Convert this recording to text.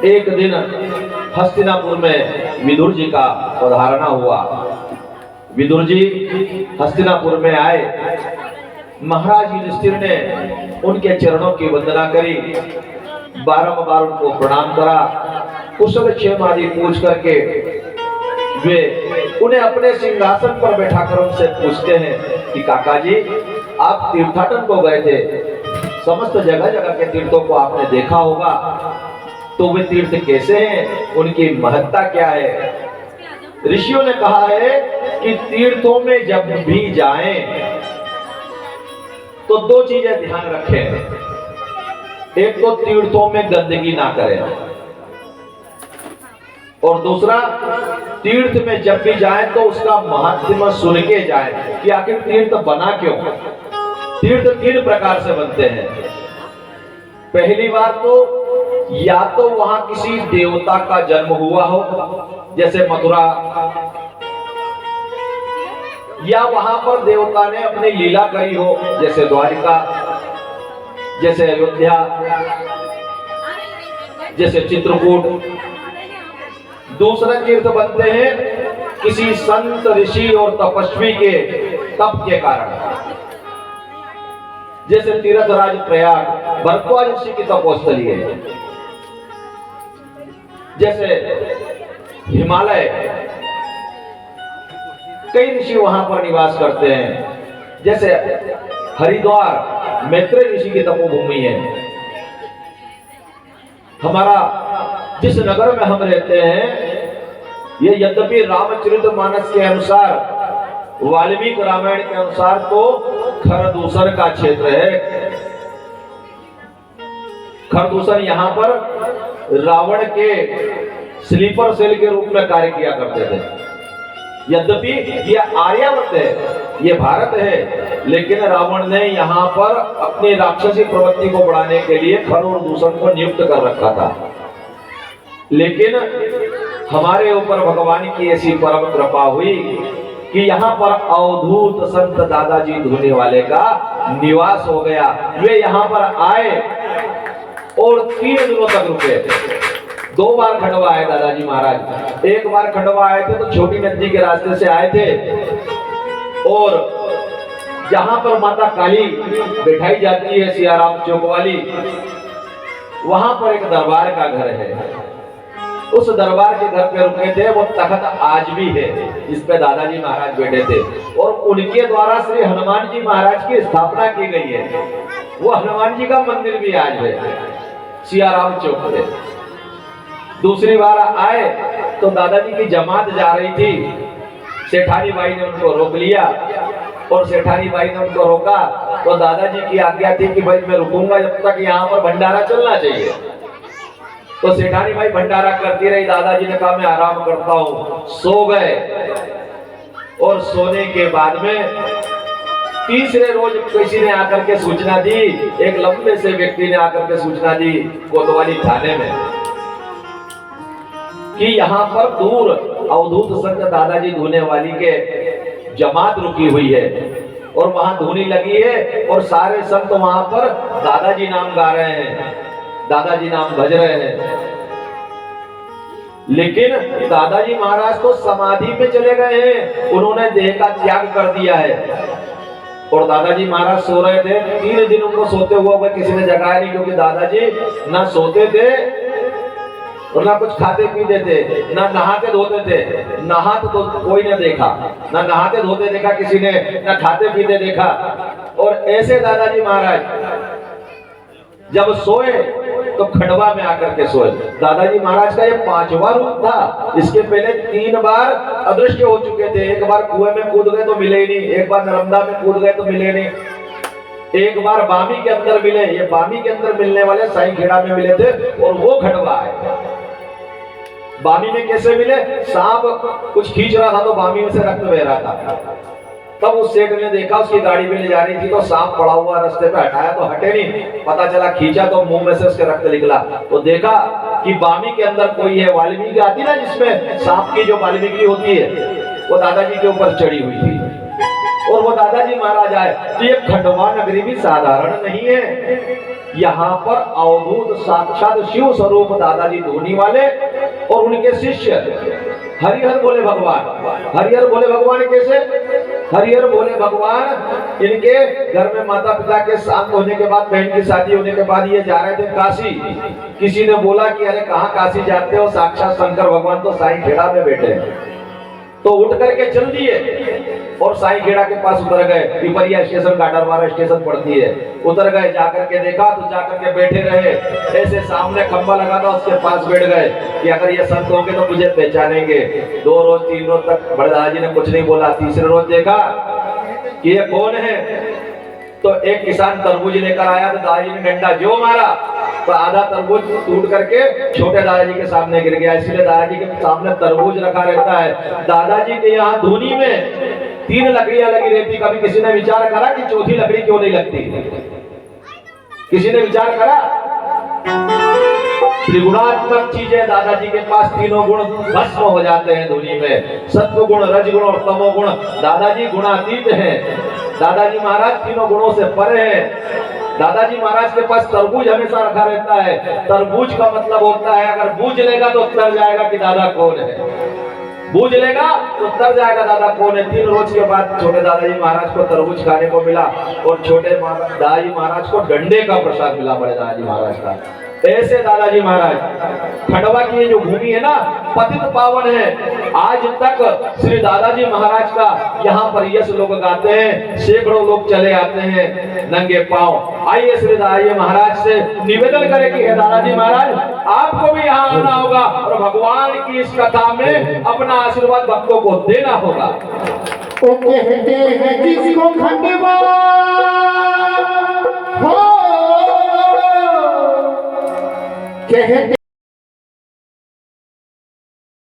एक दिन हस्तिनापुर में विदुर जी का पधारना हुआ। विदुर जी हस्तिनापुर में आए। महाराज युधिष्ठिर ने उनके चरणों की वंदना करी, बारंबार उनको प्रणाम करा, कुशल क्षेम आदि पूछ करके वे उन्हें अपने सिंहासन पर बैठाकर उनसे पूछते हैं कि काका जी, आप तीर्थाटन को गए थे, समस्त जगह जगह के तीर्थों को आपने देखा होगा, तो वे तीर्थ कैसे हैं, उनकी महत्ता क्या है? ऋषियों ने कहा है कि तीर्थों में जब भी जाएं तो दो चीजें ध्यान रखें। एक तो तीर्थों में गंदगी ना करें, और दूसरा तीर्थ में जब भी जाएं तो उसका महात्म्य सुन के जाएं कि आखिर तीर्थ बना क्यों। तीर्थ तीन प्रकार से बनते हैं। पहली बार तो या तो वहां किसी देवता का जन्म हुआ हो, जैसे मथुरा, या वहां पर देवता ने अपनी लीला करी हो, जैसे द्वारिका, जैसे अयोध्या, जैसे चित्रकूट। दूसरे तीर्थ बनते हैं किसी संत, ऋषि और तपस्वी के तप के कारण, जैसे तीर्थराज प्रयाग भरद्वाज ऋषि की तपोस्थली है, जैसे हिमालय, कई ऋषि वहां पर निवास करते हैं, जैसे हरिद्वार मैत्रेय ऋषि की तपोभूमि है। हमारा जिस नगर में हम रहते हैं, ये यद्यपि रामचरितमानस के अनुसार, वाल्मीकि रामायण के अनुसार तो खरदूसर का क्षेत्र है। खरदूसर यहाँ पर रावण के स्लीपर सेल के रूप में कार्य किया करते थे। यद्यपि यह आर्यावर्त है, ये भारत है, लेकिन रावण ने यहाँ पर अपनी राक्षसी प्रवृत्ति को बढ़ाने के लिए खर और दूषण को नियुक्त कर रखा था। लेकिन हमारे ऊपर भगवान की ऐसी परम कृपा हुई कि यहाँ पर अवधूत संत दादाजी धूने वाले का निवास हो गया। वे यहाँ पर आए और 3 दिनों तक रुके। 2 बार खंडवा आए दादाजी महाराज। एक बार खंडवा आए थे तो छोटी नदी के रास्ते से आए थे, और जहां पर माता काली बैठाई जाती है, सियाराम चौक वाली, वहां पर एक दरबार का घर है। उस दरबार के घर पे रुके थे। वो तख्त आज भी है जिस पे दादाजी महाराज बैठे थे, और उनके द्वारा श्री हनुमान जी महाराज की स्थापना की गई है। वो हनुमान जी का मंदिर भी आज है सियाराम चौक पे। दूसरी बार आए तो दादाजी की जमात जा रही थी, सेठानी बाई ने उनको रोक लिया, और सेठानी बाई ने उनको रोका तो दादाजी की आज्ञा थी कि भाई मैं रुकूंगा जब तक यहाँ पर भंडारा चलना चाहिए। तो सेठानी बाई भंडारा करती रही। दादाजी ने कहा मैं आराम करता हूँ, सो गए। और सोने के बाद में तीसरे रोज किसी ने आकर के सूचना दी, एक लंबे से व्यक्ति ने आकर के सूचना दी कोतवाली थाने में कि यहाँ पर दूर अवधूत संत दादाजी धूने वाली के जमात रुकी हुई है, और वहां धूनी लगी है, और सारे संत वहां पर दादाजी नाम गा रहे हैं, दादाजी नाम भज रहे हैं। लेकिन दादाजी महाराज तो समाधि में चले गए हैं, उन्होंने देह का त्याग कर दिया है। और दादाजी महाराज सो रहे थे। 3 दिन उनको सोते हुए किसी ने जगाया नहीं, क्योंकि दादाजी ना सोते थे और ना कुछ खाते पीते थे, ना नहाते धोते थे। नहाते तो कोई ने देखा, ना नहाते धोते देखा किसी ने, ना खाते पीते देखा। और ऐसे दादाजी महाराज जब सोए तो खंडवा में आकर के सोए। दादाजी महाराज का ये 5वां रूप था। इसके पहले 3 बार अदृश्य हो चुके थे। एक बार कुएं में कूद गए तो मिले ही नहीं, एक बार नर्मदा में कूद गए तो मिले नहीं, एक बार बामी के अंदर मिले। ये बामी के अंदर मिलने वाले साईं खेड़ा में मिले थे, और वो खंडवा है। बामी में कैसे मिले? सांप कुछ खींच रहा था तो बामी में से रक्त बह रहा था। तब उस सेठ ने देखा, उसकी गाड़ी में ले जा रही थी तो सांप पड़ा हुआ रास्ते पे, हटाया तो हटे नहीं, पता चला खींचा तो मुंह में से उसके रक्त निकला। तो देखा कि बामी के अंदर कोई है। वाल्मीकि आती ना जिसमें सांप की जो वाल्मीकि होती है, वो दादाजी के ऊपर चढ़ी हुई थी, और वो दादाजी महाराज आए। तो ये खंडवा नगरी भी साधारण नहीं है। यहाँ पर अवधूत साक्षात शिव स्वरूप दादाजी धोनी वाले और उनके शिष्य हरिहर भोले भगवान। हरिहर भोले भगवान कैसे? हरिहर भोले भगवान इनके घर में माता पिता के शांत होने के बाद, बहन की शादी होने के बाद ये जा रहे थे काशी। किसी ने बोला कि अरे कहाँ काशी जाते हो, साक्षात शंकर भगवान तो साईं खेड़ा में बैठे हैं। तो उठ करके चल दिए और साईं खेड़ा के पास उतर गए। पिपरिया स्टेशन गाडरवारा स्टेशन पड़ती है, उतर गए। जाकर के देखा तो जाकर के बैठे रहे। ऐसे सामने खंबा लगा था, उसके पास बैठ गए कि अगर ये संत होंगे तो मुझे पहचानेंगे। 2 रोज 3 रोज तक बड़े दादाजी ने कुछ नहीं बोला। तीसरे रोज देखा कि ये कौन है, तो एक किसान तरबूज लेकर आया तो दादाजी ने डंडा जो मारा तो आधा तरबूज टूट करके छोटे दादाजी के सामने गिर गया। इसीलिए दादाजी के सामने तरबूज रखा रहता है। दादाजी के यहाँ धूनी में 3 लकड़ियां लगी रहती। कभी किसी ने विचार करा कि चौथी लकड़ी क्यों नहीं लगती? किसी ने विचार करा? त्रिगुणात्मक चीजें दादाजी के पास, तीनों गुण भस्म हो जाते हैं धुनी में। सत्व गुण, रजगुण और तमो गुण। दादाजी गुणातीत हैं। दादाजी महाराज तीनों गुणों से परे हैं। दादाजी महाराज के पास तरबूज हमेशा रखा रहता है। तरबूज का मतलब होता है अगर बूझ लेगा तो तर जाएगा कि दादा कौन है। बूझ लेगा तो तर जाएगा दादा कौन है। 3 रोज के बाद छोटे दादाजी महाराज को तरबूज खाने को मिला और छोटे दादाजी महाराज को डंडे का प्रसाद मिला बड़े दादाजी महाराज का। ऐसे दादाजी महाराज खंडवा की जो भूमि है ना, पतित पावन है। आज तक श्री दादाजी महाराज का यहाँ पर यश लोग गाते हैं। सैकड़ों लोग चले आते हैं नंगे पांव। आइए श्री दादाजी महाराज से निवेदन करें कि हे दादाजी महाराज, आपको भी यहाँ आना होगा और भगवान की इस कथा में अपना आशीर्वाद भक्तों को देना होगा। ओ कहते हैं जिसको खंडवा हो कहते